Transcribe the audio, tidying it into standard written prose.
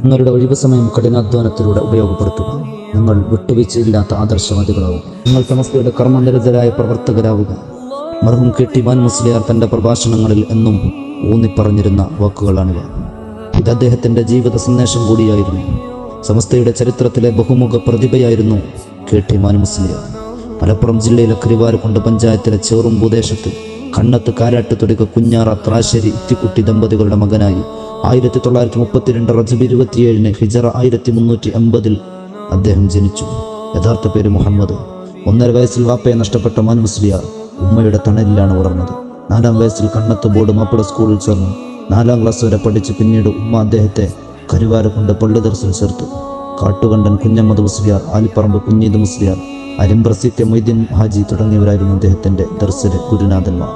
നിങ്ങളുടെ ഒഴിവ് സമയം കഠിനാധ്വാനത്തിലൂടെ ഉപയോഗപ്പെടുത്തുക. നിങ്ങൾ വിട്ടുവീഴ്ചയില്ലാത്ത ആദർശവാദികളാവും. നിങ്ങൾ സമസ്തയുടെ കർമ്മനിരതരായ പ്രവർത്തകരാവുക. മർഹൂം കെ.ടി. മുസ്ലിയാർ തൻ്റെ പ്രഭാഷണങ്ങളിൽ എന്നും ഊന്നിപ്പറഞ്ഞിരുന്ന വാക്കുകളാണിവ. ഇത് അദ്ദേഹത്തിൻ്റെ ജീവിത സന്ദേശം കൂടിയായിരുന്നു. സമസ്തയുടെ ചരിത്രത്തിലെ ബഹുമുഖ പ്രതിഭയായിരുന്നു കെ.ടി. മുസ്ലിയാർ. മലപ്പുറം ജില്ലയിലെ കരുവാരക്കുണ്ട് പഞ്ചായത്തിലെ ചെറുമ്പൂദേശത്ത് കണ്ണത്ത് കാരാട്ട് തുടങ്ങിയ കുഞ്ഞാറ ത്രാശ്ശേരി ഇത്തിക്കുട്ടി ദമ്പതികളുടെ മകനായി 1932 റജബ് 27 ഹിജറ 1380 അദ്ദേഹം ജനിച്ചു. യഥാർത്ഥ പേര് മുഹമ്മദ്. 1.5 വയസ്സിൽ വാപ്പയെ നഷ്ടപ്പെട്ട മുസ്ലിയാർ ഉമ്മയുടെ തണലിലാണ് വളർന്നത്. 4-ാം വയസ്സിൽ കണ്ണത്ത് ബോർഡ് മാപ്പിള സ്കൂളിൽ ചേർന്നു. 4-ാം ക്ലാസ് വരെ പഠിച്ച് പിന്നീട് ഉമ്മ അദ്ദേഹത്തെ കരുവാരക്കുണ്ട് പള്ളി ദർസിൽ ചേർത്തു. കാട്ടുകണ്ടൻ കുഞ്ഞമ്മദ് മുസ്ലിയാർ, ആലിപ്പറമ്പ് കുഞ്ഞീദ് മുസ്ലിയാർ, അരിമ്പ്രസീത്തെ മൊയ്തീൻ ഹാജി തുടങ്ങിയവരായിരുന്നു അദ്ദേഹത്തിൻ്റെ ദർസിലെ ഗുരുനാഥന്മാർ.